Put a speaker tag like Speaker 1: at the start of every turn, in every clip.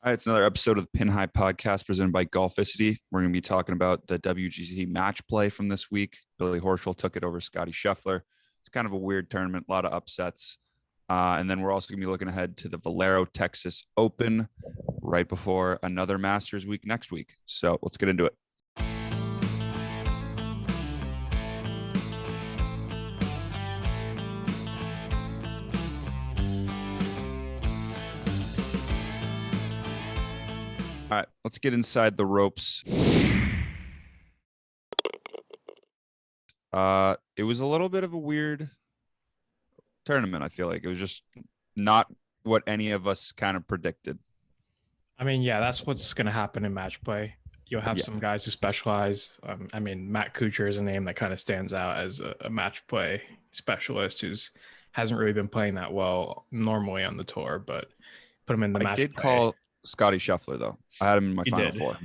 Speaker 1: All right, it's another episode of the Pin High Podcast presented by Golficity. We're going to be talking about the WGC match play from this week. Billy Horschel took it over Scotty Scheffler. It's kind of a weird tournament, a lot of upsets. And then we're also going to be looking ahead to the Valero Texas Open right before another Masters week next week. So let's get into it. All right, let's get inside the ropes. It was a little bit of a weird tournament. I feel like it was just not what any of us kind of predicted.
Speaker 2: I mean, yeah, that's what's going to happen in match play. You'll have some guys who specialize. Matt Kuchar is a name that kind of stands out as a match play specialist who's hasn't really been playing that well normally on the tour, but put him in the match play.
Speaker 1: I did call Scotty Scheffler, though. I had him in my final four.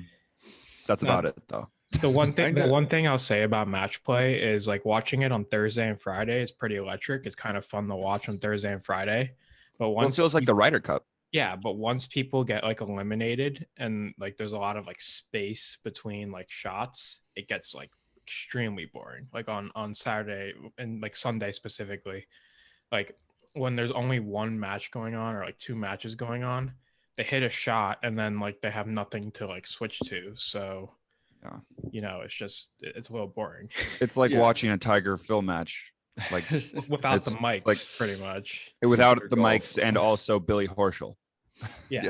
Speaker 1: That's about it, though.
Speaker 2: The one thing I'll say about match play is like watching it on Thursday and Friday is pretty electric. It's kind of fun to watch on Thursday and Friday. But once
Speaker 1: it feels like the Ryder Cup.
Speaker 2: Yeah, but once people get like eliminated and like there's a lot of like space between like shots, it gets like extremely boring. Like on Saturday and like Sunday specifically, like when there's only one match going on or like two matches going on, they hit a shot and then like they have nothing to like switch to. So, it's a little boring.
Speaker 1: It's like watching a Tiger Phil match, like
Speaker 2: without the mics, like, pretty much.
Speaker 1: Without the mics and also Billy Horschel.
Speaker 2: Yeah.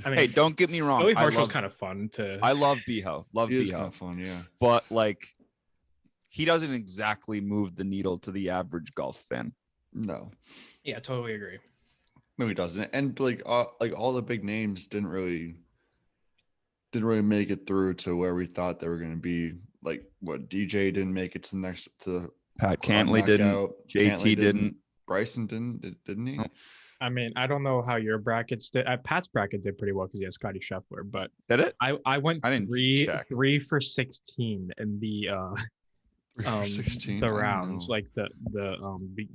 Speaker 1: Hey, don't get me wrong.
Speaker 2: Billy Horschel's kind of fun to.
Speaker 1: I love Beho.
Speaker 3: He is kind of fun, yeah.
Speaker 1: But like, he doesn't exactly move the needle to the average golf fan.
Speaker 3: No.
Speaker 2: Yeah, totally agree.
Speaker 3: No, he doesn't. And like all the big names didn't really make it through to where we thought they were going to be. Like what DJ didn't make it to
Speaker 1: Pat Cantley didn't. JT didn't.
Speaker 3: Bryson didn't he?
Speaker 2: I mean, I don't know how your brackets did. Pat's bracket did pretty well because he has Scotty Scheffler, but
Speaker 1: did it?
Speaker 2: I went 3 for 16 in the
Speaker 3: 16,
Speaker 2: the rounds, like the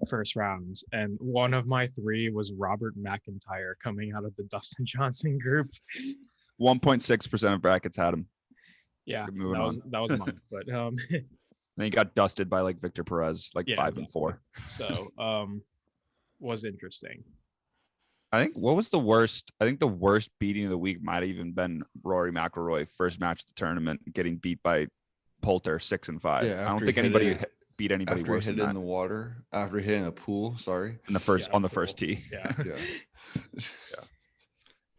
Speaker 2: first rounds, and one of my 3 was Robert McIntyre coming out of the Dustin Johnson group.
Speaker 1: 1.6% of brackets had him.
Speaker 2: Yeah, that was mine. But
Speaker 1: then he got dusted by like Victor Perez, 5 and 4.
Speaker 2: So was interesting.
Speaker 1: I think what was the worst? I think the worst beating of the week might have even been Rory McIlroy, first match of the tournament, getting beat by Poulter 6 and 5.
Speaker 3: Yeah,
Speaker 1: I don't think anybody beat anybody
Speaker 3: after
Speaker 1: worse
Speaker 3: he hit
Speaker 1: than that.
Speaker 3: In the water, after hitting a pool. Sorry,
Speaker 1: in the first on the first tee.
Speaker 2: Yeah,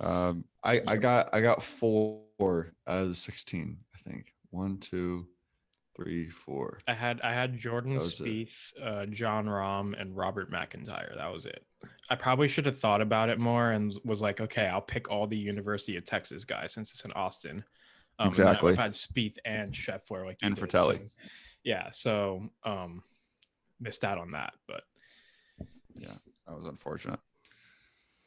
Speaker 3: yeah. I got 4 out of 16. I think 1, 2, 3, 4.
Speaker 2: I had Jordan Spieth, John Rahm, and Robert McIntyre. That was it. I probably should have thought about it more and was like, okay, I'll pick all the University of Texas guys since it's in Austin.
Speaker 1: Exactly.
Speaker 2: I've had Spieth and Scheffler
Speaker 1: and Fratelli.
Speaker 2: So missed out on that, but
Speaker 1: yeah, that was unfortunate.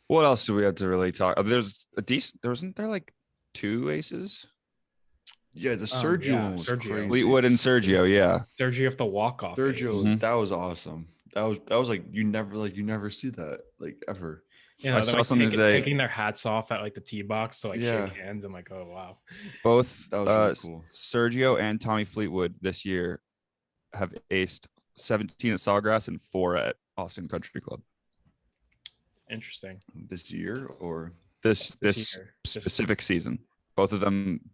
Speaker 1: What else do we have to really talk? There's a decent. Wasn't there like 2 aces?
Speaker 3: Yeah, the Sergio one was crazy.
Speaker 1: Fleetwood and Sergio, yeah.
Speaker 2: Sergio off the walk-off.
Speaker 3: Sergio, that was awesome. That was like you never see that like ever.
Speaker 2: Yeah, I saw something today. Taking their hats off at like the tee box to like shake hands. I'm like, oh wow.
Speaker 1: Both
Speaker 3: that was really cool.
Speaker 1: Sergio and Tommy Fleetwood this year have aced 17 at Sawgrass and 4 at Austin Country Club.
Speaker 2: Interesting.
Speaker 3: This year or
Speaker 1: this specific season. Both of them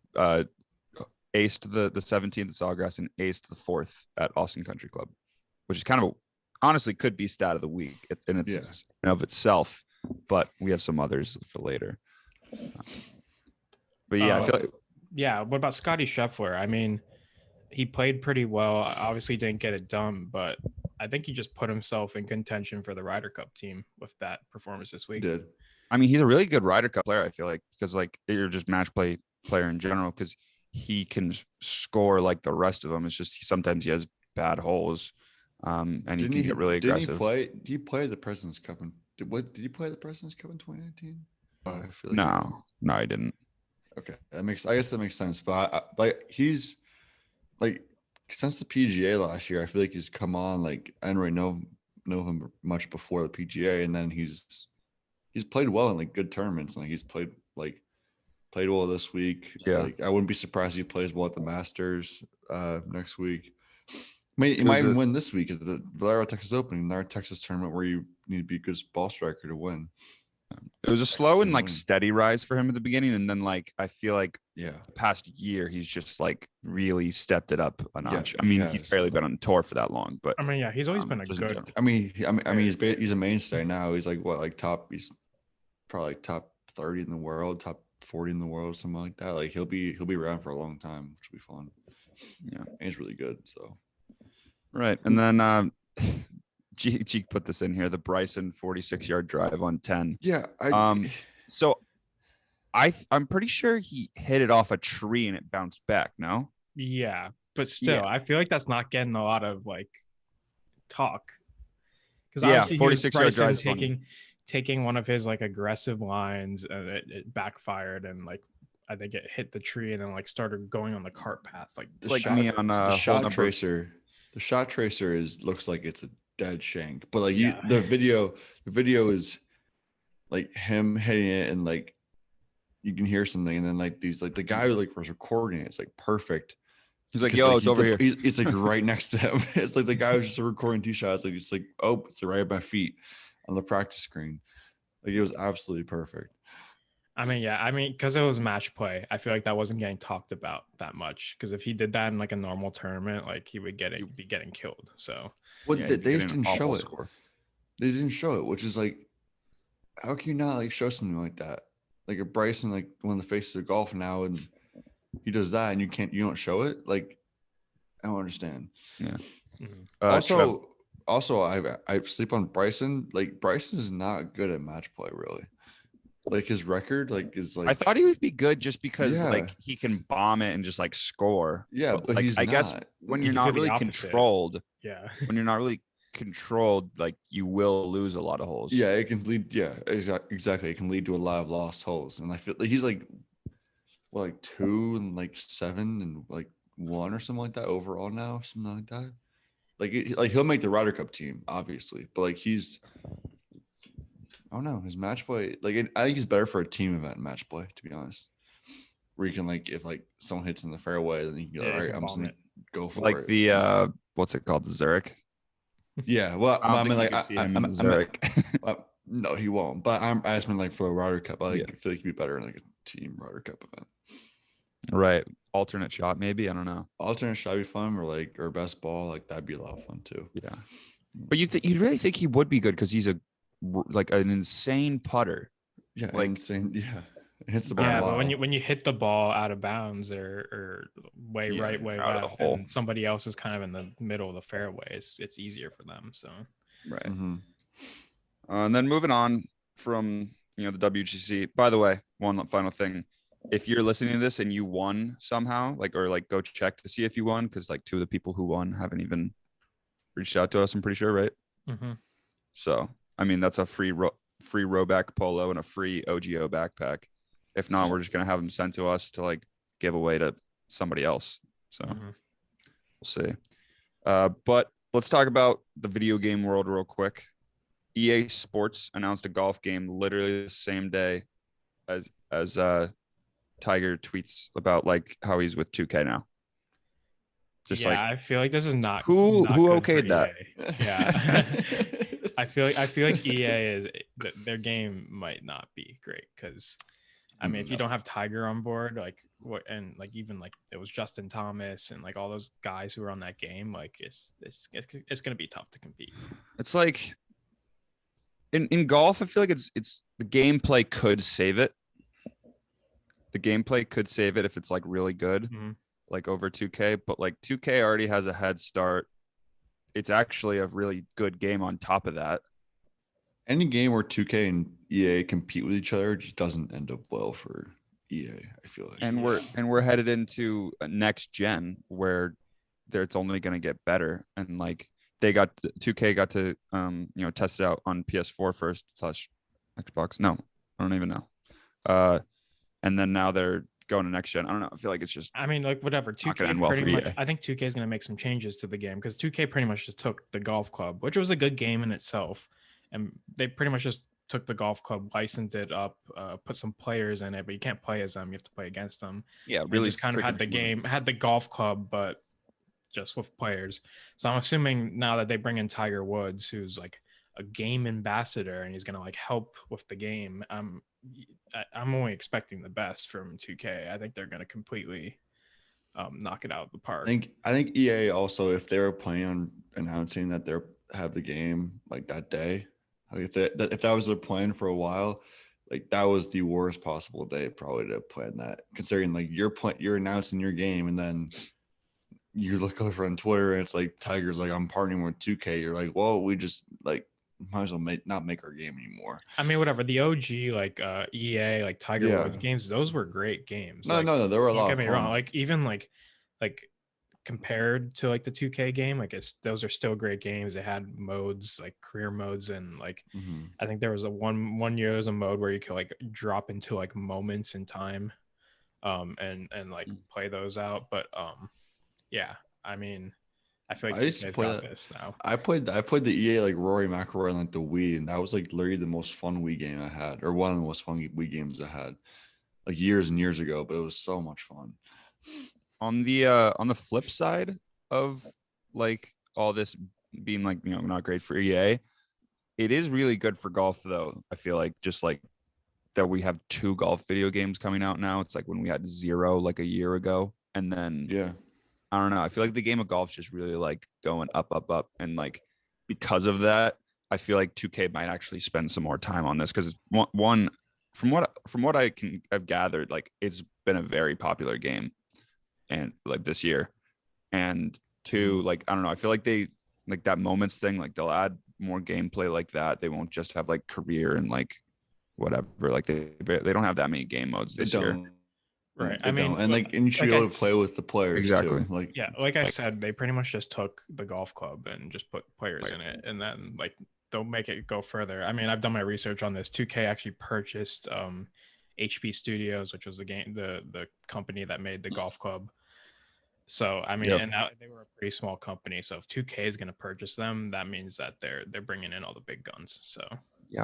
Speaker 1: aced the 17th at Sawgrass and aced the 4th at Austin Country Club, which is kind of honestly could be stat of the week in of itself, but we have some others for later. But yeah, I feel like
Speaker 2: what about Scotty Scheffler? I mean, he played pretty well. Obviously didn't get it done, but I think he just put himself in contention for the Ryder Cup team with that performance this week.
Speaker 3: He did.
Speaker 1: I mean, he's a really good Ryder Cup player, I feel like, because like you're just match play player in general, because he can score like the rest of them. It's just sometimes he has bad holes, and he can get really aggressive.
Speaker 3: Did he play the President's Cup? Did he play the President's Cup in 2019? I feel like
Speaker 1: no, I didn't.
Speaker 3: Okay, I guess that makes sense. But he's like since the PGA last year, I feel like he's come on. Like I didn't really know him much before the PGA, and then he's played well in like good tournaments. Like he's played like Played well this week.
Speaker 1: Yeah.
Speaker 3: Like I wouldn't be surprised if he plays well at the Masters next week. He might even win this week at the Valero Texas Open, another Texas tournament where you need to be a good ball striker to win.
Speaker 1: It was a slow and like steady rise for him at the beginning, and then like I feel like
Speaker 3: the
Speaker 1: past year he's just like really stepped it up a notch.
Speaker 3: Yeah,
Speaker 1: I mean, he's barely been on tour for that long, but
Speaker 2: I mean, yeah, he's always been a good.
Speaker 3: I mean, he's a mainstay now. He's like what, like he's probably like top 30 in the world, top 40 in the world, something like that. Like he'll be around for a long time, which will be fun.
Speaker 1: Yeah,
Speaker 3: and he's really good. So
Speaker 1: right, and then Cheek put this in here, the Bryson 46-yard drive on 10.
Speaker 3: Yeah.
Speaker 1: So I'm pretty sure he hit it off a tree and it bounced back. No.
Speaker 2: Yeah, but still, I feel like that's not getting a lot of like talk. Because
Speaker 1: 46-yard drive
Speaker 2: taking one of his like aggressive lines and it backfired and like I think it hit the tree and then like started going on the cart path. Like
Speaker 1: it's like me on
Speaker 3: the shot tracer. The shot tracer looks like it's a dead shank, but like the video is like him hitting it and like you can hear something and then like these like the guy who like was recording it's like perfect.
Speaker 1: He's like, yo, it's over here.
Speaker 3: It's like right next to him. It's like the guy was just recording tee shots. Like it's like, oh, it's right at my feet on the practice screen. Like it was absolutely perfect.
Speaker 2: I mean, because it was match play, I feel like that wasn't getting talked about that much. Because if he did that in like a normal tournament, like he would be getting killed. So
Speaker 3: they just didn't show it. They didn't show it, which is like, how can you not like show something like that? Like a Bryson, like one of the faces of golf now, and he does that, and you don't show it. Like, I don't understand.
Speaker 1: Yeah.
Speaker 3: Mm-hmm. Also, I sleep on Bryson. Like Bryson is not good at match play, really. Like his record, like is like.
Speaker 1: I thought he would be good just because like he can bomb it and just like score.
Speaker 3: Yeah, but
Speaker 1: like
Speaker 3: he's
Speaker 1: I guess when you're not really controlled.
Speaker 2: Yeah.
Speaker 1: When you're not really controlled, like you will lose a lot of holes.
Speaker 3: Yeah, it can lead. Yeah, exactly. It can lead to a lot of lost holes, and I feel like he's like, well, like 2 and like 7 and like 1 or something like that overall now, something like that. Like he'll make the Ryder Cup team, obviously, but like I don't know, his match play. Like I think he's better for a team event match play, to be honest. Where you can like if like someone hits in the fairway, then you can go, all right, I'm just gonna go for
Speaker 1: like
Speaker 3: it.
Speaker 1: The what's it called, the Zurich?
Speaker 3: Yeah, well,
Speaker 1: I mean, like I'm Zurich.
Speaker 3: No, he won't. But I just mean like for a Ryder Cup, I feel like he'd be better in like a team Ryder Cup event.
Speaker 1: Right, alternate shot maybe. I don't know.
Speaker 3: Alternate shot would be fun, or best ball, like that'd be a lot of fun too.
Speaker 1: Yeah, but you really think he would be good because he's like an insane putter.
Speaker 3: Yeah,
Speaker 1: like
Speaker 3: insane. Yeah, it hits the ball.
Speaker 2: Yeah, but when you hit the ball out of bounds or way right, way left, and somebody else is kind of in the middle of the fairway, it's easier for them. So
Speaker 1: right.
Speaker 3: Mm-hmm.
Speaker 1: And then moving on from the WGC. By the way, one final thing: if you're listening to this and you won somehow, or go check to see if you won, because like 2 of the people who won haven't even reached out to us. I'm pretty sure, right?
Speaker 2: Mm-hmm.
Speaker 1: So. I mean, that's a free Rowback polo and a free OGO backpack. If not, we're just going to have them sent to us to like give away to somebody else. So we'll see. But let's talk about the video game world real quick. EA Sports announced a golf game literally the same day as Tiger tweets about like how he's with 2K now.
Speaker 2: Just I feel like this is not
Speaker 1: who okayed that.
Speaker 2: Yeah. I feel like EA their game might not be great because I mean if you don't have Tiger on board, like what, and like even like it was Justin Thomas and like all those guys who were on that game, like it's gonna be tough to compete.
Speaker 1: It's like in golf, I feel like it's the gameplay could save it. The gameplay could save it if it's like really good, like over 2K, but like 2K already has a head start. It's actually a really good game on top of that.
Speaker 3: Any game where 2K and EA compete with each other just doesn't end up well for EA, I feel like.
Speaker 1: And we're headed into a next gen where it's only going to get better. And like 2K got to test it out on PS4 first / Xbox. No, I don't even know. And then now they're going to next gen. I don't know. I feel like it's just.
Speaker 2: I mean, like whatever. 2K pretty much. I think 2K is going to make some changes to the game because 2K pretty much just took the golf club, which was a good game in itself, and they pretty much just took the golf club, licensed it up, put some players in it, but you can't play as them. You have to play against them.
Speaker 1: Yeah,
Speaker 2: And
Speaker 1: really
Speaker 2: just kind of had the game, had the golf club, but just with players. So I'm assuming now that they bring in Tiger Woods, who's like a game ambassador, and he's gonna like help with the game. I'm only expecting the best from 2K. I think they're gonna completely knock it out of the park.
Speaker 3: I think EA also, if they were planning on announcing that they're have the game like that day, like if that was their plan for a while, like that was the worst possible day probably to plan that, considering like you're announcing your game and then you look over on Twitter and it's like Tiger's like, I'm partnering with 2K. You're like, well, we just like might as well not make our game anymore.
Speaker 2: I mean, whatever. The OG like EA like Tiger Woods games, those were great games.
Speaker 3: No,
Speaker 2: like,
Speaker 3: no, there were a lot.
Speaker 2: Don't get me wrong. Like even like compared to like the 2K game, like those are still great games. They had modes like career modes, and like I think there was a one year there was a mode where you could like drop into like moments in time, and like play those out. But yeah, I mean, I feel like 2K's got this now.
Speaker 3: I played the EA like Rory McIlroy on like the Wii, and that was like literally the most fun Wii game I had, or one of the most fun Wii games I had, like years and years ago. But it was so much fun.
Speaker 1: On the flip side of like all this being like, you know, not great for EA, it is really good for golf though. I feel like just like that we have 2 golf video games coming out now. It's like when we had 0 like a year ago, and then I don't know. I feel like the game of golf's just really like going up, and like because of that, I feel like 2K might actually spend some more time on this, because one from what I've gathered, like it's been a very popular game, and like this year, and 2, like I don't know. I feel like they like that moments thing. Like they'll add more gameplay like that. They won't just have like career and like whatever. Like they don't have that many game modes this year.
Speaker 2: Right. I mean,
Speaker 3: and you should be able to play with the players
Speaker 1: exactly.
Speaker 3: too. Like
Speaker 2: like I said, they pretty much just took the golf club and just put players in it, and then like they'll make it go further. I mean, I've done my research on this. 2K actually purchased HP Studios, which was the company that made the golf club. So I mean, and now they were a pretty small company. So if 2K is going to purchase them, that means that they're bringing in all the big guns. So
Speaker 1: yeah.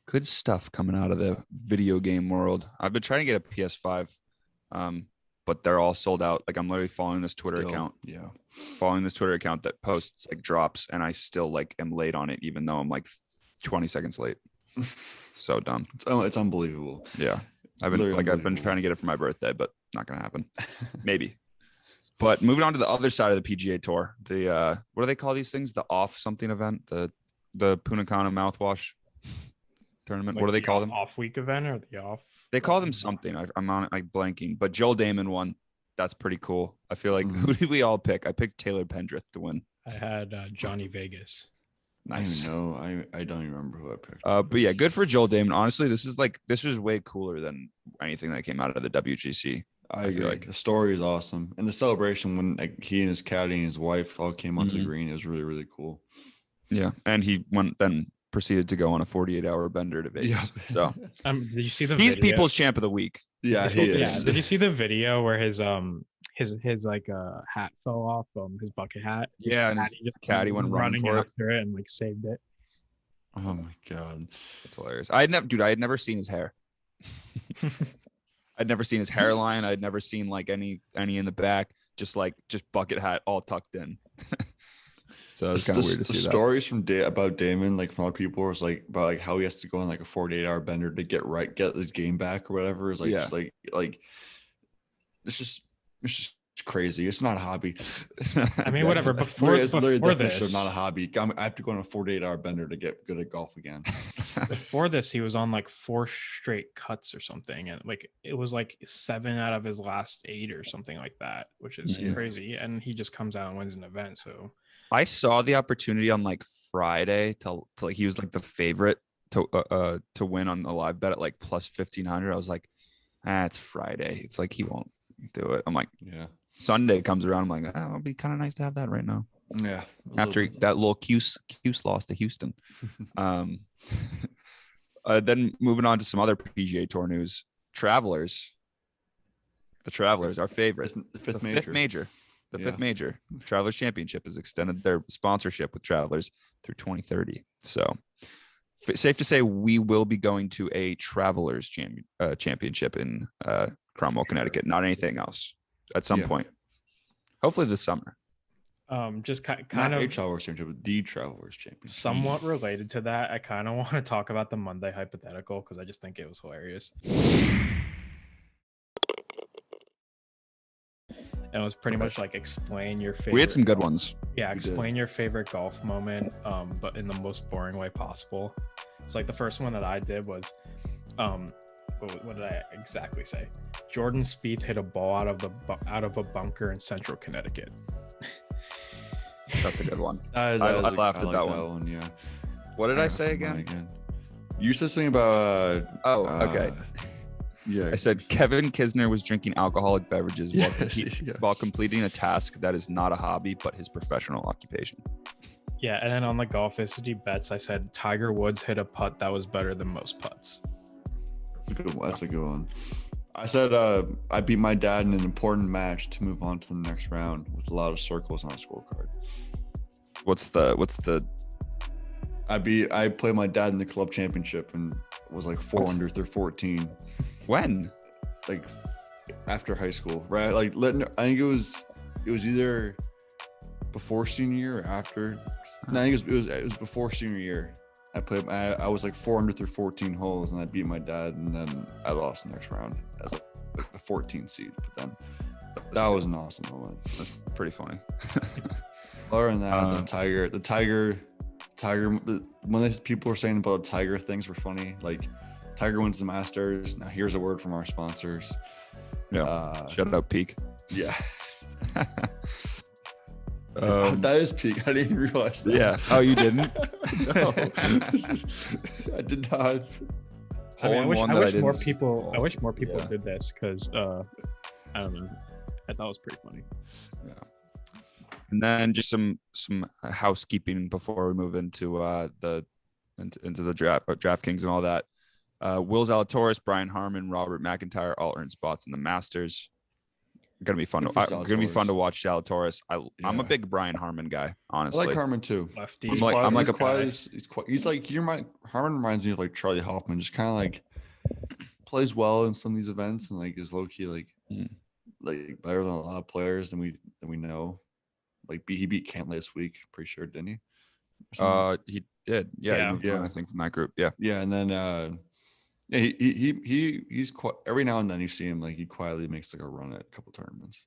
Speaker 1: Good stuff coming out of the video game world. I've been trying to get a PS5, but they're all sold out. Like I'm literally following this Twitter account. Yeah. Following this Twitter account that posts like drops, and I still like am late on it, even though I'm like 20 seconds late. So dumb.
Speaker 3: It's unbelievable.
Speaker 1: Yeah. I've been trying to get it for my birthday, but not gonna happen. Maybe. But moving on to the other side of the PGA Tour, the what do they call these things? The off something event, the Punta Cana mouthwash tournament. Like what do they call them?
Speaker 2: Off week event or the off?
Speaker 1: They call them something. I'm on like blanking. But Joel Dahmen won. That's pretty cool. I feel like who did we all pick? I picked Taylor Pendrith to win.
Speaker 2: I had Johnny Vegas.
Speaker 1: Nice.
Speaker 3: I don't even remember who I picked.
Speaker 1: But yeah, good for Joel Dahmen. Honestly, this is way cooler than anything that came out of the WGC.
Speaker 3: I agree. Like the story is awesome, and the celebration when like he and his caddy and his wife all came onto the green, it was really, really cool.
Speaker 1: Yeah, and he then proceeded to go on a 48-hour bender to Vegas. Yeah. So
Speaker 2: did you see the?
Speaker 1: He's People's Champ of the Week.
Speaker 3: Yeah, he is.
Speaker 2: Yeah. Did you see the video where his like hat fell off, his bucket hat?
Speaker 1: And his caddy went running
Speaker 2: after it and like saved it.
Speaker 3: Oh my god,
Speaker 1: that's hilarious. I had never seen his hair. I'd never seen his hairline. I'd never seen like any in the back. Just bucket hat all tucked in. So it's kind of weird to see that.
Speaker 3: Stories about Dahmen, like from other people, was like about like how he has to go on like a 48-hour bender to get his game back or whatever. It's like just like it's just crazy. It's not a hobby.
Speaker 2: I mean, whatever. Before this,
Speaker 3: not a hobby. I have to go on a 48-hour bender to get good at golf again.
Speaker 2: Before this, he was on like 4 straight cuts or something, and like it was like 7 out of his last 8 or something like that, which is crazy. And he just comes out and wins an event. So
Speaker 1: I saw the opportunity on like Friday to like he was like the favorite to win on the live bet at like plus 1,500. I was like, it's Friday. It's like he won't do it. I'm like, yeah. Sunday comes around. I'm like, it'll be kind of nice to have that right now.
Speaker 3: Yeah.
Speaker 1: After that little Cuse loss to Houston. Then moving on to some other PGA Tour news. Travelers. The Travelers, our favorite.
Speaker 3: The fifth major.
Speaker 1: The fifth major. Travelers Championship has extended their sponsorship with Travelers through 2030. So safe to say we will be going to a Travelers Championship in Cromwell, Connecticut. Not anything else at some point. Hopefully this summer.
Speaker 2: Just kind
Speaker 3: Not
Speaker 2: of
Speaker 3: a Travelers Championship, but the Travelers Championship.
Speaker 2: somewhat related to that. I kind of want to talk about the Monday hypothetical because I just think it was hilarious. And it was pretty much like explain your favorite.
Speaker 1: We had some good ones.
Speaker 2: Yeah, explain your favorite golf moment, but in the most boring way possible. So like the first one that I did was, what did I exactly say? Jordan Spieth hit a ball out of a bunker in Central Connecticut.
Speaker 1: That's a good one.
Speaker 3: I
Speaker 1: laughed at that one.
Speaker 3: Yeah.
Speaker 1: What did I say again?
Speaker 3: You said something about.
Speaker 1: Okay.
Speaker 3: Yeah.
Speaker 1: I said Kevin Kisner was drinking alcoholic beverages while completing a task that is not a hobby but his professional occupation.
Speaker 2: Yeah, and then on the Golficity bets, I said Tiger Woods hit a putt that was better than most putts.
Speaker 3: That's a good one. I said I beat my dad in an important match to move on to the next round with a lot of circles on a scorecard.
Speaker 1: What's the?
Speaker 3: I played my dad in the club championship and was like 4 under through 14.
Speaker 1: When?
Speaker 3: Like after high school, right? Like I think it was either before senior year or after. No, I think it was before senior year. I was like 4 under through 14 holes and I beat my dad and then I lost the next round as like a 14 seed. But then that was an awesome moment.
Speaker 1: That's pretty funny.
Speaker 3: Other than that, the Tiger. When these people are saying about Tiger things were funny. Like Tiger wins the Masters. Now here's a word from our sponsors.
Speaker 1: Yeah. Shut up, Peak.
Speaker 3: Yeah. That is Peak. I didn't realize that.
Speaker 1: Yeah. Oh, you didn't?
Speaker 3: No. I did not.
Speaker 2: I wish more people did this because I don't know. I thought it was pretty funny.
Speaker 1: Yeah. And then just some housekeeping before we move into the DraftKings and all that. Will Zalatoris, Brian Harmon, Robert McIntyre all earned spots in the Masters. Gonna be fun. Gonna be fun to watch Zalatoris. I'm a big Brian Harmon guy, honestly.
Speaker 3: I like Harmon too.
Speaker 2: Lefty.
Speaker 3: He's like Harmon reminds me of like Charlie Hoffman, just kind of like plays well in some of these events and like is low key like better than a lot of players than we know. Like he beat Cantlay this week, pretty sure, didn't he?
Speaker 1: He did. Yeah, he moved on, I think, from that group. Yeah.
Speaker 3: Yeah, and then he's quite, every now and then you see him like he quietly makes like a run at a couple tournaments.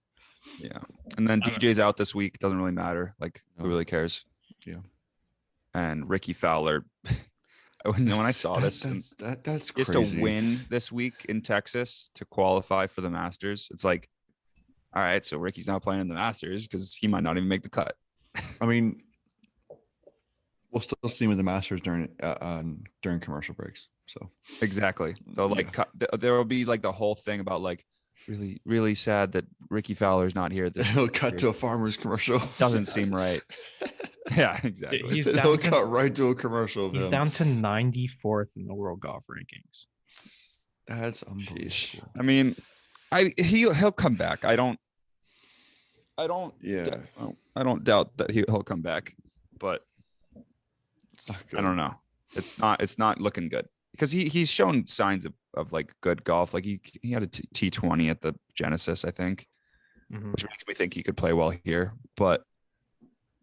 Speaker 1: Yeah. And then DJ's out this week. Doesn't really matter. Like who really cares?
Speaker 3: Yeah.
Speaker 1: And Ricky Fowler. when I saw this,
Speaker 3: that's
Speaker 1: just
Speaker 3: crazy.
Speaker 1: to win this week in Texas to qualify for the Masters. It's like, all right, so Ricky's not playing in the Masters because he might not even make the cut.
Speaker 3: I mean, we'll still see him at the Masters during commercial breaks. So
Speaker 1: exactly. They'll there will be like the whole thing about like really, really sad that Ricky Fowler's not here.
Speaker 3: He'll cut to a Farmers commercial.
Speaker 1: Doesn't seem right. Yeah, exactly.
Speaker 3: He'll cut right to a commercial.
Speaker 2: He's down to 94th in the world golf rankings.
Speaker 3: That's unbelievable.
Speaker 1: Sheesh. I mean, he'll come back. I don't doubt that he'll come back, but
Speaker 3: it's not good.
Speaker 1: I don't know. It's not looking good because he's shown signs of like good golf. Like he had a T20 at the Genesis, I think, which makes me think he could play well here, but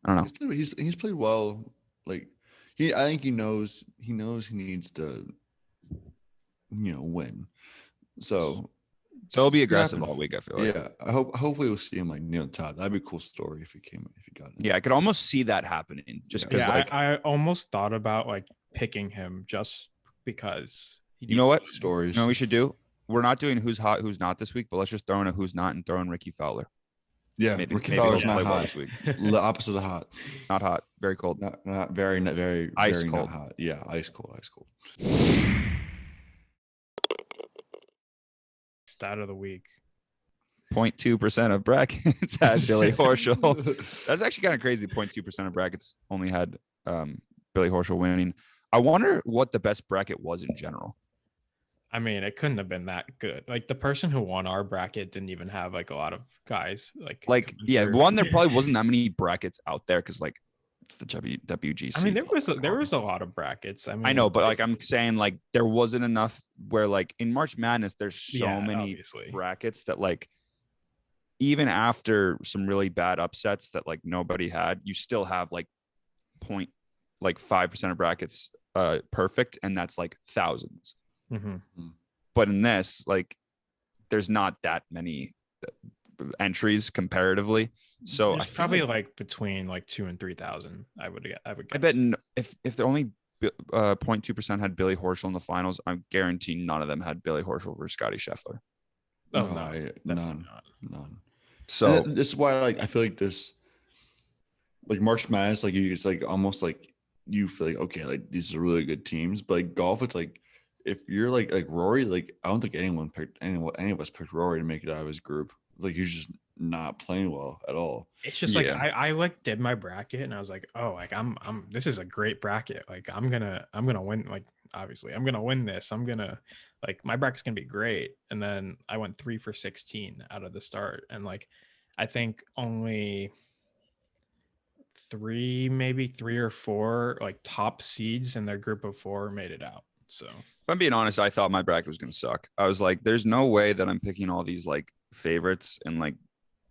Speaker 1: I don't know.
Speaker 3: He's played well. Like I think he knows he needs to, win. So
Speaker 1: it'll be aggressive all week, I feel like.
Speaker 3: Yeah, hopefully we'll see him like near the top. That'd be a cool story if he got it.
Speaker 1: Yeah, I could almost see that happening just because.
Speaker 2: Yeah, I almost thought about like picking him just because.
Speaker 1: You know what?
Speaker 3: Stories.
Speaker 1: You know what we should do? We're not doing who's hot, who's not this week, but let's just throw in a who's not and throw in Ricky Fowler.
Speaker 3: Yeah, Ricky Fowler's not hot
Speaker 1: this week.
Speaker 3: The opposite of hot.
Speaker 1: Not hot. Very cold.
Speaker 3: Not very
Speaker 1: ice
Speaker 3: very
Speaker 1: cold.
Speaker 3: Not hot. Yeah, ice cold.
Speaker 2: Stat of the week.
Speaker 1: 0.2% of brackets had Billy Horschel. That's actually kind of crazy. 0.2% of brackets only had Billy Horschel winning. I wonder what the best bracket was in general.
Speaker 2: I mean, it couldn't have been that good. Like the person who won our bracket didn't even have like a lot of guys. Like
Speaker 1: yeah, one, there probably wasn't that many brackets out there because like It's the WGC.
Speaker 2: I mean, there was a lot of brackets. I mean,
Speaker 1: I know, but like I'm saying, like there wasn't enough where like in March Madness, there's so many
Speaker 2: obviously.
Speaker 1: brackets that like even after some really bad upsets that like nobody had, you still have like 0.5% of brackets perfect, and that's like thousands.
Speaker 2: Mm-hmm.
Speaker 1: But in this, like there's not that many entries comparatively. So
Speaker 2: It's probably like between like 2,000 and 3,000. I would guess.
Speaker 1: I bet if the only 0.2% had Billy Horschel in the finals, I'm guaranteeing none of them had Billy Horschel versus Scotty Scheffler.
Speaker 2: Oh
Speaker 3: none.
Speaker 1: So
Speaker 3: this is why like I feel like this, like March Madness, like you, it's like almost like you feel like okay, like these are really good teams, but like golf, it's like if you're like Rory, like I don't think any of us picked Rory to make it out of his group. Like he's just not playing well at all.
Speaker 2: It's just like I like did my bracket and I was like, oh, like I'm this is a great bracket. Like I'm gonna win. Like obviously I'm gonna win this. I'm gonna like my bracket's gonna be great. And then I went 3 for 16 out of the start, and like I think only maybe three or four like top seeds in their group of 4 made it out. So
Speaker 1: if I'm being honest, I thought my bracket was gonna suck. I was like, there's no way that I'm picking all these like favorites and like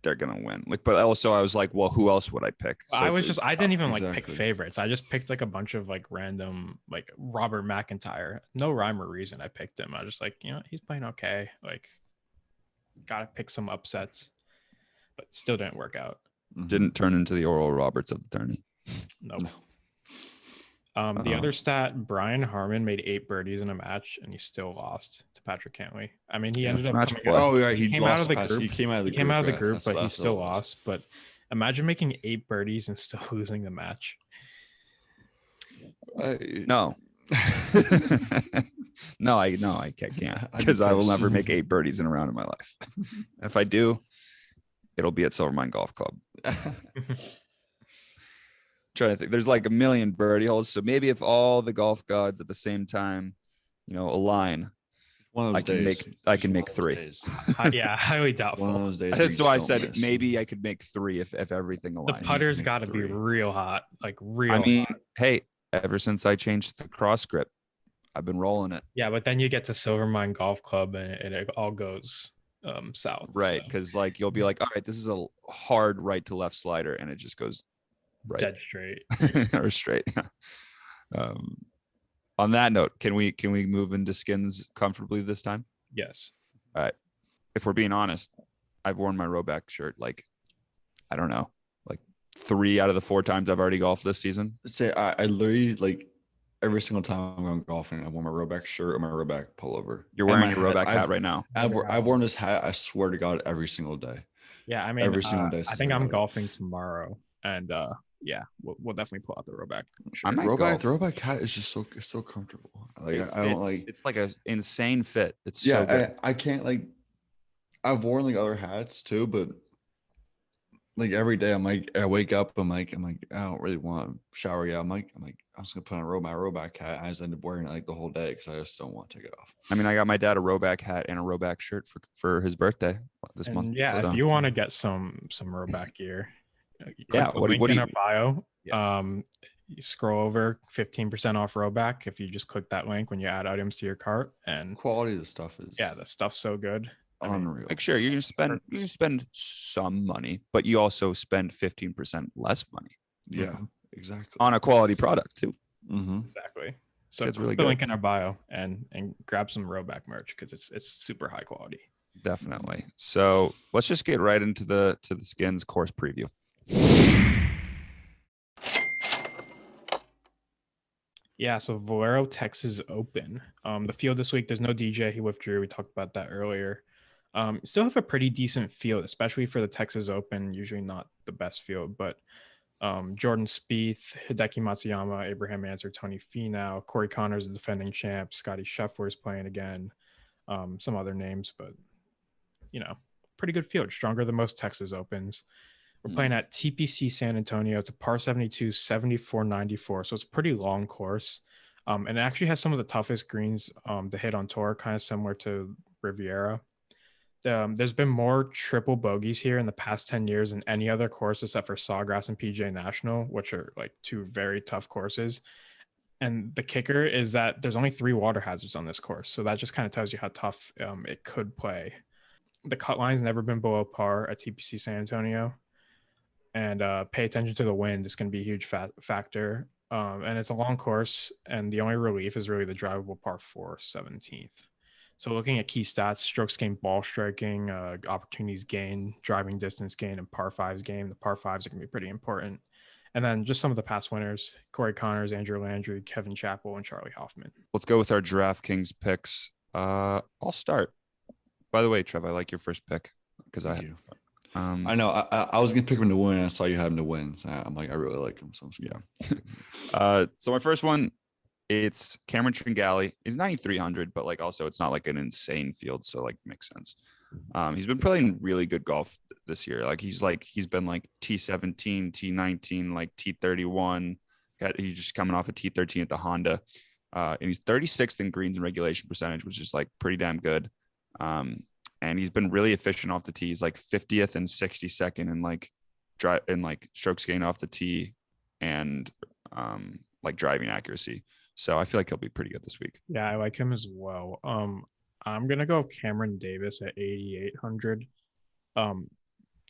Speaker 1: they're gonna win. Like, but also I was like, well, who else would I pick? So
Speaker 2: I didn't even like pick favorites. I just picked like a bunch of like random, like Robert McIntyre. No rhyme or reason I picked him. I was just like, you know, he's playing okay. Like, gotta pick some upsets, but still didn't work out.
Speaker 1: Didn't turn into the Oral Roberts of the tourney.
Speaker 2: Nope. No. The other stat, Brian Harman made 8 birdies in a match, and he still lost to Patrick Cantley. I mean, he ended up coming out.
Speaker 3: Oh, yeah,
Speaker 2: he came out of the group.
Speaker 3: He came out
Speaker 2: of the group, but he still lost. But imagine making 8 birdies and still losing the match.
Speaker 1: No. No, I can't because I will never make 8 birdies in a round in my life. If I do, it'll be at Silvermine Golf Club. Trying to think, there's like a million birdie holes, so maybe if all the golf gods at the same time, you know, align, I can make 3.
Speaker 2: Yeah, highly doubtful.
Speaker 3: One of those days.
Speaker 1: That's why I said maybe I could make 3 if everything aligns.
Speaker 2: The putter's got to be real hot, like real.
Speaker 1: I mean,
Speaker 2: hot.
Speaker 1: Hey, ever since I changed the cross grip, I've been rolling it.
Speaker 2: Yeah, but then you get to Silvermine Golf Club and it all goes south.
Speaker 1: Right, because like you'll be like, all right, this is a hard right to left slider, and it just goes right.
Speaker 2: Dead straight
Speaker 1: or straight. On that note, can we move into skins comfortably this time?
Speaker 2: Yes.
Speaker 1: All right. If we're being honest, I've worn my Roback shirt like, I don't know, like 3 out of the 4 times I've already golfed this season.
Speaker 3: Say I literally like every single time I'm going golfing, I wear my Roback shirt or my Roback pullover.
Speaker 1: You're wearing your Roback hat right now.
Speaker 3: I've worn this hat, I swear to God, every single day.
Speaker 2: Yeah, I mean,
Speaker 3: every single day.
Speaker 2: I think I'm golfing tomorrow, and yeah, we'll definitely pull out the Roback.
Speaker 3: The Roback hat is just so comfortable. Like I don't like.
Speaker 1: It's like an insane fit. It's
Speaker 3: so
Speaker 1: good.
Speaker 3: I can't like. I've worn like other hats too, but like every day I'm like I wake up I'm like I don't really want to shower yet. I'm like I'm just gonna put on my Roback hat. I just end up wearing it like the whole day because I just don't want to take it off.
Speaker 1: I mean, I got my dad a Roback hat and a Roback shirt for his birthday this month.
Speaker 2: Yeah, so. If you want to get some Roback gear,
Speaker 1: what do you
Speaker 2: in our bio? Yeah. You scroll over, 15% off Roback if you just click that link when you add items to your cart. And
Speaker 3: quality of the stuff is
Speaker 2: the stuff's so good.
Speaker 3: Unreal.
Speaker 1: Like sure, you can spend some money, but you also spend 15% less money.
Speaker 3: Yeah, exactly.
Speaker 1: On a quality product too.
Speaker 2: Exactly. So
Speaker 1: it's really
Speaker 2: the
Speaker 1: good.
Speaker 2: Link in our bio and grab some Roback merch because it's super high quality.
Speaker 1: Definitely. So let's just get right into the skins course preview.
Speaker 2: Yeah, so Valero Texas Open. The field this week, there's no DJ. He withdrew. We talked about that earlier. Still have a pretty decent field, especially for the Texas Open. Usually not the best field, but Jordan Spieth, Hideki Matsuyama, Abraham Ancer, Tony Finau, Corey Connors, the defending champ, Scotty Scheffler is playing again. Some other names, but pretty good field. Stronger than most Texas Opens. We're playing at TPC San Antonio. It's a par 72, 74-94. So it's a pretty long course. And it actually has some of the toughest greens to hit on tour, kind of similar to Riviera. there's been more triple bogeys here in the past 10 years than any other course except for Sawgrass and PGA National, which are like two very tough courses. And the kicker is that there's only 3 water hazards on this course. So that just kind of tells you how tough it could play. The cut line's never been below par at TPC San Antonio. And pay attention to the wind. It's going to be a huge factor. And it's a long course. And the only relief is really the drivable par 4 17th. So looking at key stats, strokes gained, ball striking, opportunities gained, driving distance gained, and par 5s gained. The par 5s are going to be pretty important. And then just some of the past winners: Corey Connors, Andrew Landry, Kevin Chappell, and Charlie Hoffman.
Speaker 1: Let's go with our DraftKings picks. I'll start. By the way, Trev, I like your first pick because I
Speaker 3: know I was gonna pick him to win. I saw you had him to win, so I'm like, I really like him. So
Speaker 1: So my first one, it's Cameron Tringali. He's 9,300, but like also it's not like an insane field, so like makes sense. He's been playing really good golf this year. Like he's been like T17, T19, like T31. He's just coming off a T13 at the Honda, and he's 36th in greens and regulation percentage, which is like pretty damn good. And he's been really efficient off the tee. He's like 50th and 62nd in like strokes gained off the tee and like driving accuracy. So I feel like he'll be pretty good this week.
Speaker 2: Yeah, I like him as well. I'm gonna go Cameron Davis at 8,800.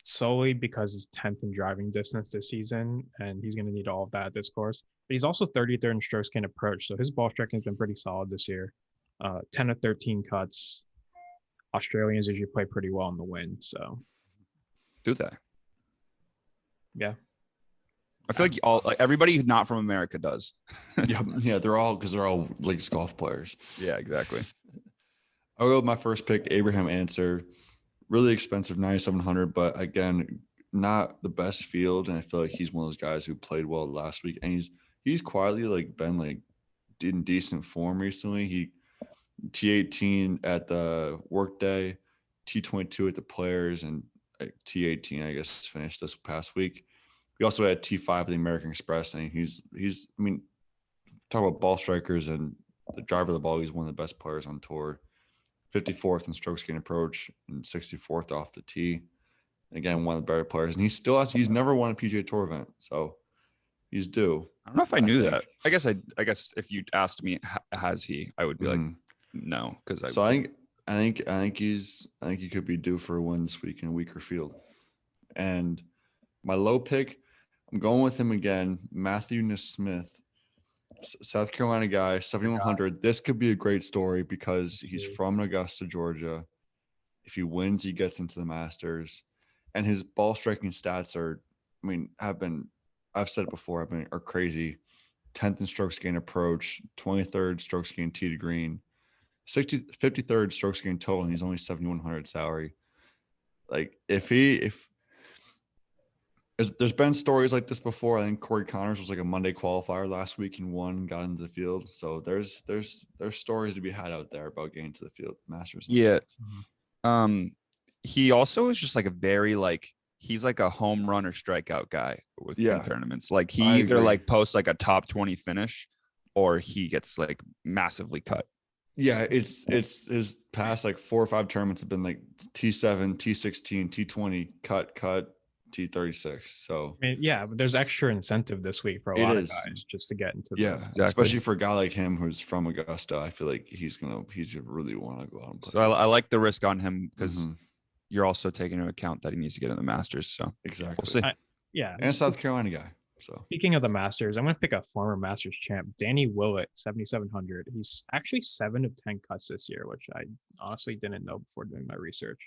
Speaker 2: Solely because he's 10th in driving distance this season, and he's gonna need all of that at this course. But he's also 33rd in strokes gained approach, so his ball striking has been pretty solid this year. 10 of 13 cuts. Australians usually play pretty well in the wind, so
Speaker 1: do they?
Speaker 2: Yeah.
Speaker 1: I feel like everybody not from America does.
Speaker 3: yeah, they're all links golf players.
Speaker 1: Yeah, exactly.
Speaker 3: I'll go with my first pick, Abraham Answer. Really expensive, 9,700, but again, not the best field. And I feel like he's one of those guys who played well last week, and he's quietly like been like in decent form recently. He T18 at the workday, T22 at the Players, and T18 I guess finished this past week. We also had T5 at the American Express, and he's I mean, talk about ball strikers and the driver of the ball. He's one of the best players on tour. 54th in strokes gained approach and 64th off the tee. Again, one of the better players, and he's never won a PGA Tour event, so he's due.
Speaker 1: I don't know if I knew that. I guess if you asked me, has he, I would be like, no, because
Speaker 3: I think he could be due for a win this week in a weaker field. And my low pick, I'm going with him again, Matthew Nesmith, South Carolina guy, 7,100. This could be a great story because he's from Augusta, Georgia. If he wins, he gets into the Masters, and his ball striking stats I've said it before, are crazy. 10th in strokes gained approach, 23rd strokes gained tee to green, 53rd strokes gained total, and he's only 7,100 salary. Like there's been stories like this before. I think Corey Connors was like a Monday qualifier last week and won, got into the field. So there's stories to be had out there about getting to the field, Masters.
Speaker 1: Yeah. He also is just like a very he's like a home run or strikeout guy with tournaments. Like he either like posts like a top 20 finish, or he gets like massively cut.
Speaker 3: Yeah, it's his past like 4 or 5 tournaments have been like T7, T16, T20, cut, T36. So
Speaker 2: but there's extra incentive this week for a lot of guys just to get into
Speaker 1: exactly.
Speaker 3: Especially for a guy like him who's from Augusta. I feel like he's really want to go out and play.
Speaker 1: So I like the risk on him because you're also taking into account that he needs to get in the Masters. So
Speaker 3: exactly,
Speaker 1: we'll see.
Speaker 2: And
Speaker 3: a South Carolina guy. So
Speaker 2: speaking of the Masters, I'm going to pick a former Masters champ, Danny Willett, 7,700. He's actually 7 of 10 cuts this year, which I honestly didn't know before doing my research.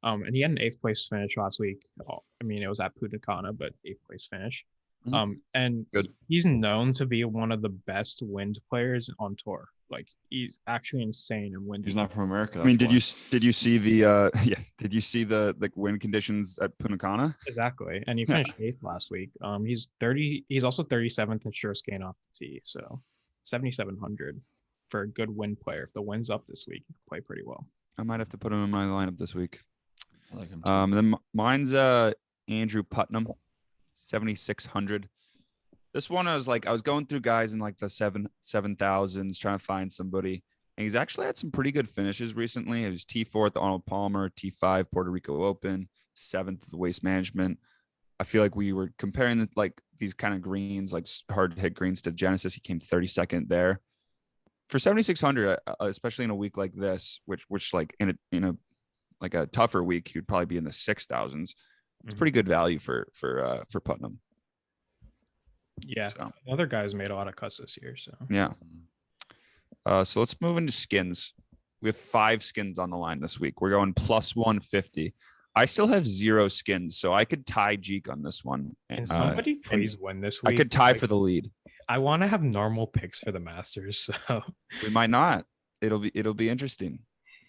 Speaker 2: And he had an 8th place finish last week. It was at Punta Cana, but 8th place finish. And he's known to be one of the best wind players on tour. Like he's actually insane in wind.
Speaker 3: He's not from America.
Speaker 1: Did you see the wind conditions at Punta Cana?
Speaker 2: Exactly. And he finished 8th last week. He's also 37th in strokes gained off the tee. So 7,700 for a good wind player. If the wind's up this week, he can play pretty well.
Speaker 1: I might have to put him in my lineup this week.
Speaker 3: I like him too.
Speaker 1: Then mine's Andrew Putnam, 7,600. This one I was going through guys in like the 7,000s trying to find somebody, And he's actually had some pretty good finishes recently. It was T4 at the Arnold Palmer, T5 Puerto Rico Open, 7th at the Waste Management. I feel like we were comparing these kind of greens, like hard to hit greens, to Genesis. He came 32nd there for 7,600, especially in a week like this, which like in a like a tougher week, he would probably be in the 6,000s. It's pretty good value for Putnam.
Speaker 2: Yeah, so. Other guys made a lot of cuts this year. So
Speaker 1: yeah. So let's move into skins. We have 5 skins on the line this week. We're going plus 150. I still have 0 skins, so I could tie Jeek on this one.
Speaker 2: Can somebody please win this week?
Speaker 1: I could tie for the lead.
Speaker 2: I want to have normal picks for the Masters, so
Speaker 1: we might not. It'll be interesting.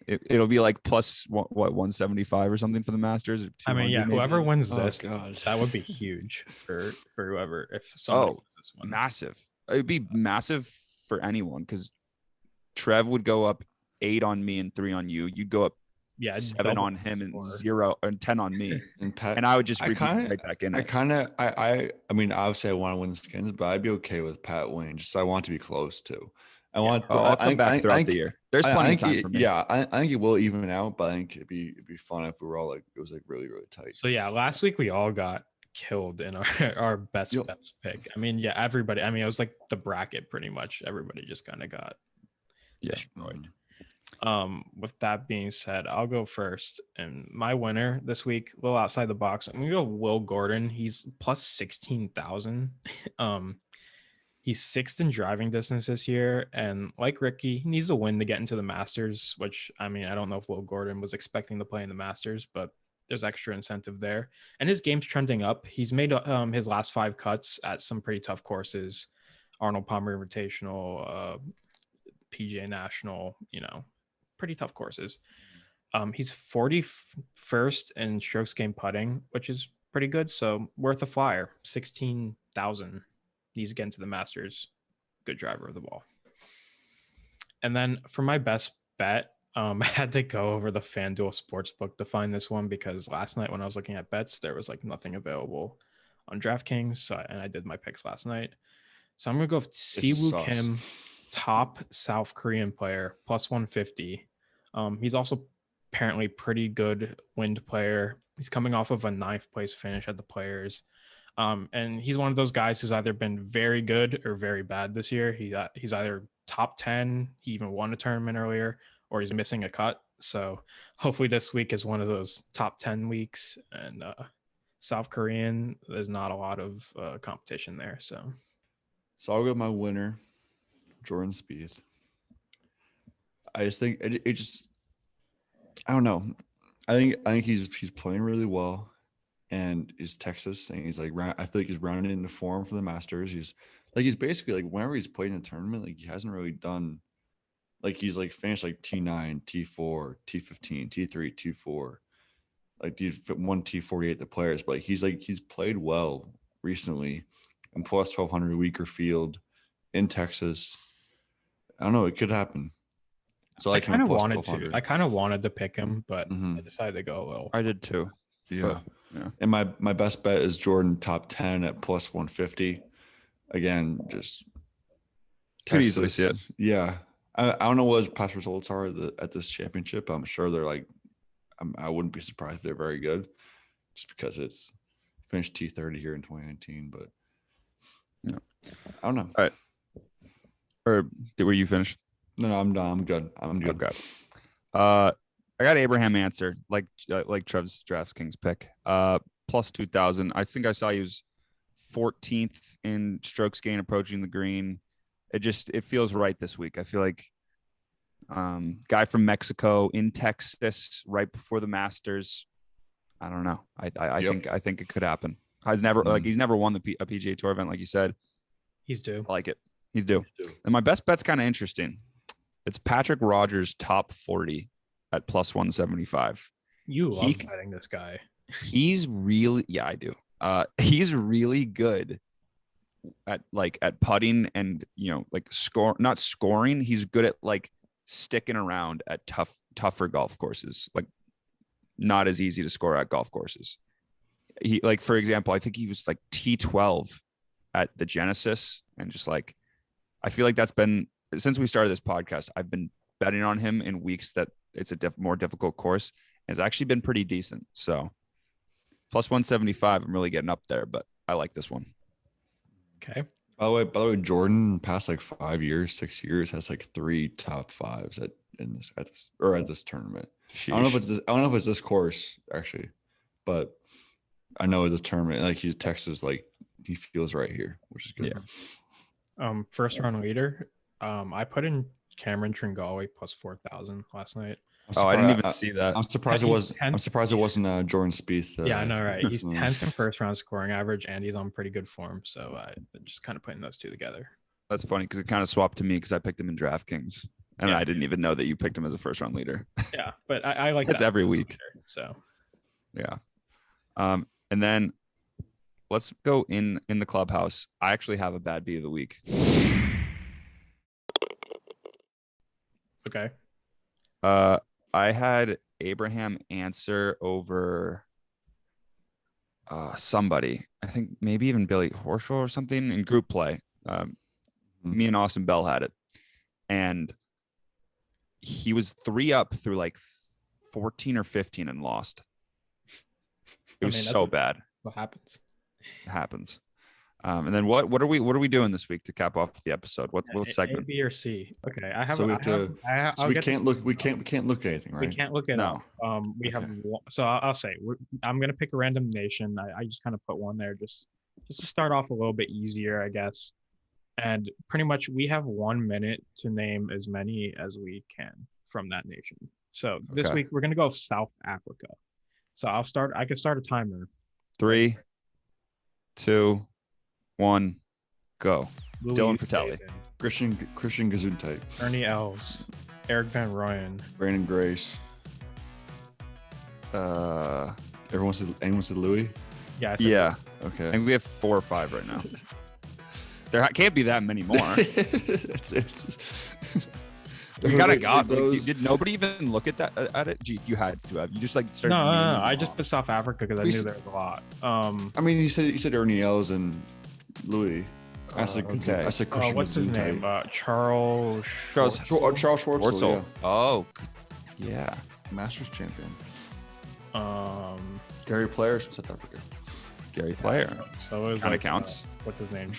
Speaker 1: It'll be like plus what 175 or something for the Masters.
Speaker 2: I mean, yeah, whoever wins this, that would be huge for whoever. If somebody wins this one,
Speaker 1: massive. It'd be massive for anyone because Trev would go up 8 on me and 3 on you. You'd go up 7 on him and 0 and 10 on me, and I would just right back in.
Speaker 3: I mean, obviously I want to win skins, but I'd be okay with Pat winning. Just I want to be close to. I'll
Speaker 1: come back throughout the year. There's plenty of time for me.
Speaker 3: Yeah, I think it will even out, but I think it'd be fun if we were all like it was like really really tight.
Speaker 2: So yeah, last week we all got killed in our best pick. I mean, yeah, everybody. I mean, it was like the bracket pretty much. Everybody just kind of got destroyed. With that being said, I'll go first. And my winner this week, a little outside the box, I'm gonna go Will Gordon. He's plus 16,000. He's 6th in driving distance this year, and like Ricky, he needs a win to get into the Masters, which, I mean, I don't know if Will Gordon was expecting to play in the Masters, but there's extra incentive there. And his game's trending up. He's made his last 5 cuts at some pretty tough courses, Arnold Palmer Invitational, PGA National, pretty tough courses. He's 41st in strokes gained putting, which is pretty good, so worth a flyer. 16,000. Needs to get into the Masters. Good driver of the ball. And then for my best bet, I had to go over the FanDuel Sportsbook to find this one because last night when I was looking at bets, there was like nothing available on DraftKings, and I did my picks last night. So I'm gonna go with Siwoo Kim, top South Korean player, plus 150. He's also apparently pretty good wind player. He's coming off of a 9th place finish at the Players. And he's one of those guys who's either been very good or very bad this year. He's either top 10, he even won a tournament earlier, or he's missing a cut. So hopefully this week is one of those top 10 weeks. And South Korean, there's not a lot of competition there. So
Speaker 3: I'll go with my winner, Jordan Spieth. I just think I don't know. I think he's playing really well. And is Texas, and he's like, I feel like he's rounding into form for the Masters. He's basically like whenever he's played in a tournament, like he hasn't really done, like he's like finished like T9, T4, T15, T3, T4, like he's won T48 the Players, but he's played well recently, and plus 1,200 weaker field in Texas. I don't know, it could happen. So
Speaker 2: I kind of wanted to pick him, but I decided to go a little.
Speaker 1: I did too.
Speaker 3: Yeah. Yeah. And my best bet is Jordan top 10 at plus 150. Again, just
Speaker 1: could easily see it.
Speaker 3: Yeah. I don't know what his past results are at this championship. I'm sure they're like, I wouldn't be surprised if they're very good just because it's finished T30 here in 2019. But yeah, I don't know.
Speaker 1: All right. Or were you finished?
Speaker 3: No, I'm done. I'm good.
Speaker 1: Okay. I got Abraham Answer, like Trev's DraftKings pick, plus 2,000. I think I saw he was 14th in strokes gain approaching the green. It feels right this week. I feel like guy from Mexico in Texas right before the Masters. I don't know. I think it could happen. He's never won a PGA Tour event like you said.
Speaker 2: He's due.
Speaker 1: I like it. He's due. And my best bet's kind of interesting. It's Patrick Rogers top 40. At plus 175.
Speaker 2: You love betting this guy.
Speaker 1: He's really, I do. He's really good at putting and not scoring. He's good at like sticking around at tougher golf courses, like not as easy to score at golf courses. He for example, I think he was like T12 at the Genesis, and just like I feel like that's been since we started this podcast. I've been betting on him in weeks that it's a more difficult course. And it's actually been pretty decent. So plus 175, I'm really getting up there, but I like this one.
Speaker 2: Okay.
Speaker 3: By the way, Jordan past like 5 years, 6 years has like 3 top 5s at this tournament.
Speaker 1: Sheesh.
Speaker 3: I don't know if it's this course actually, but I know it's this tournament. Like he's Texas, like he feels right here, which is good.
Speaker 2: Yeah. First round leader. I put in Cameron Tringale plus 4,000 last night.
Speaker 1: I didn't even see that.
Speaker 3: I'm surprised it wasn't Jordan Spieth.
Speaker 2: Yeah, I know, right? He's 10th in first round scoring average, and he's on pretty good form. So just kind of putting those two together.
Speaker 1: That's funny because it kind of swapped to me because I picked him in DraftKings, and I didn't even know that you picked him as a first round leader.
Speaker 2: Yeah, but I like
Speaker 1: that's
Speaker 2: that
Speaker 1: every week.
Speaker 2: So
Speaker 1: yeah, and then let's go in the clubhouse. I actually have a bad beat of the week.
Speaker 2: Okay.
Speaker 1: I had Abraham Answer over somebody. I think maybe even Billy Horschel or something in group play. Me and Austin Bell had it. And he was 3 up through like 14 or 15 and lost. It was so bad.
Speaker 2: What happens?
Speaker 1: It happens. And then what are we doing this week to cap off the episode? What segment?
Speaker 2: A, B, or C? Okay, I have.
Speaker 3: So we can't look. We
Speaker 2: can't
Speaker 3: look at anything, right?
Speaker 2: We can't look at
Speaker 1: no.
Speaker 2: We have one, so I'll say I'm gonna pick a random nation. I just kind of put one there just to start off a little bit easier, I guess. And pretty much we have 1 minute to name as many as we can from that nation. So this week we're gonna go South Africa. So I can start a timer.
Speaker 1: 3, 2, 1, go.
Speaker 2: Louis
Speaker 1: Dylan Fratelli.
Speaker 3: Christian Gesundheit.
Speaker 2: Ernie Els. Eric Van Rooyen.
Speaker 3: Brandon Grace. Anyone said Louis?
Speaker 2: Yeah.
Speaker 1: Yeah.
Speaker 3: Okay.
Speaker 1: I think we have 4 or 5 right now. There can't be that many more.
Speaker 3: it's
Speaker 1: You gotta got. Like, did nobody even look at that at it? Gee, you had to have. You just like started.
Speaker 2: No. I just put South Africa because I knew there was a lot.
Speaker 3: I mean, you said Ernie Els and Louis. I said Christian.
Speaker 2: What's his name? Charles
Speaker 3: Schwartzel. Yeah.
Speaker 1: Oh, yeah.
Speaker 3: Masters champion.
Speaker 2: Gary
Speaker 3: Player from South Africa.
Speaker 1: Gary Player.
Speaker 2: So it
Speaker 1: kind of counts.
Speaker 2: What's his name?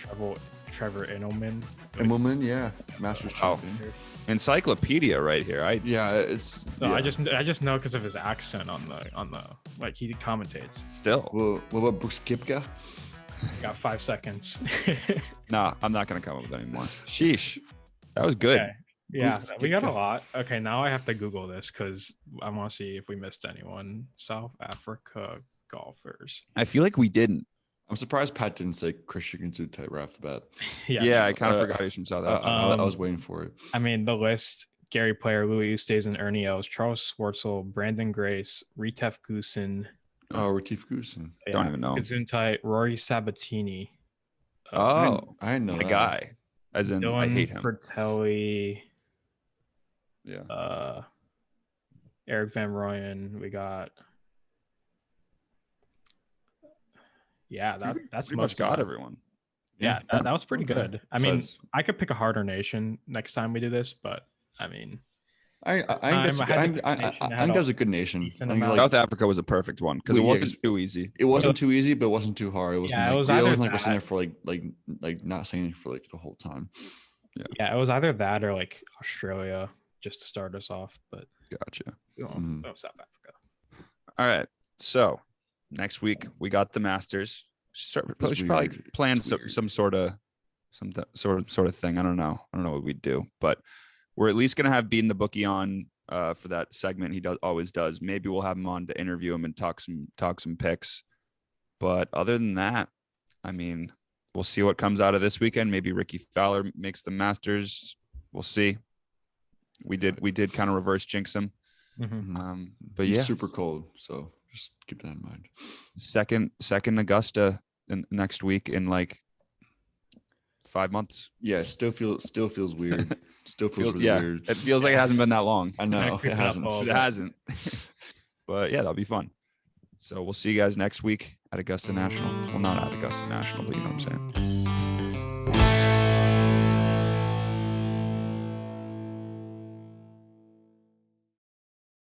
Speaker 2: Trevor Immelman.
Speaker 3: Immelman, yeah. Masters champion.
Speaker 1: Encyclopedia right here.
Speaker 2: I just know because of his accent on the like he commentates.
Speaker 1: Still.
Speaker 3: What about Brooks Koepka?
Speaker 2: Got 5 seconds.
Speaker 1: Nah, I'm not gonna come up with any more. Sheesh. That was good.
Speaker 2: Okay. Yeah, we got a lot. Okay, now I have to Google this because I want to see if we missed anyone. South Africa golfers.
Speaker 1: I feel like we didn't.
Speaker 3: I'm surprised Pat didn't say Christian Gesundheit right off the bat.
Speaker 1: Yeah, I kind of forgot he was from South Africa.
Speaker 3: I was waiting for it.
Speaker 2: I mean, the list: Gary Player, Louis Oosthuizen, Ernie Els, Charles Schwartzel, Brandon Grace, Retief Goosen.
Speaker 3: Retief Goosen.
Speaker 1: Yeah, don't even know.
Speaker 2: Gesundheit, Rory Sabatini.
Speaker 3: I didn't know
Speaker 1: a
Speaker 3: that
Speaker 1: guy. As in,
Speaker 2: Dylan
Speaker 1: I hate him.
Speaker 2: Fratelli.
Speaker 1: Yeah.
Speaker 2: Eric Van Rooyen. We got. Yeah, that's
Speaker 1: pretty much got everyone.
Speaker 2: Yeah, that was pretty good. I mean, I could pick a harder nation next time we do this, but I mean,
Speaker 3: I think that was a good nation.
Speaker 1: South Africa was a perfect one because it wasn't too easy.
Speaker 3: It wasn't too easy, but it wasn't too hard. It wasn't.
Speaker 2: Yeah,
Speaker 3: it
Speaker 2: was
Speaker 3: like we're sitting there for like not saying it for like the whole time.
Speaker 2: Yeah, it was either that or like Australia just to start us off. But
Speaker 1: gotcha.
Speaker 2: South Africa.
Speaker 1: All right, so next week we got the Masters. We should probably plan some sort of thing. I don't know what we'd do, but we're at least gonna have Beating the Bookie on for that segment. He always does. Maybe we'll have him on to interview him and talk some picks. But other than that, I mean, we'll see what comes out of this weekend. Maybe Ricky Fowler makes the Masters. We'll see. We did kind of reverse jinx him.
Speaker 2: Mm-hmm.
Speaker 1: But
Speaker 3: he's super cold, so just keep that in mind.
Speaker 1: Second Augusta next week in like 5 months.
Speaker 3: Yeah, still feels weird. Still feels really weird.
Speaker 1: It feels like it hasn't been that long.
Speaker 3: I know it hasn't.
Speaker 1: It hasn't. But yeah, that'll be fun. So we'll see you guys next week at Augusta National. Well, not at Augusta National, but you know what I'm saying.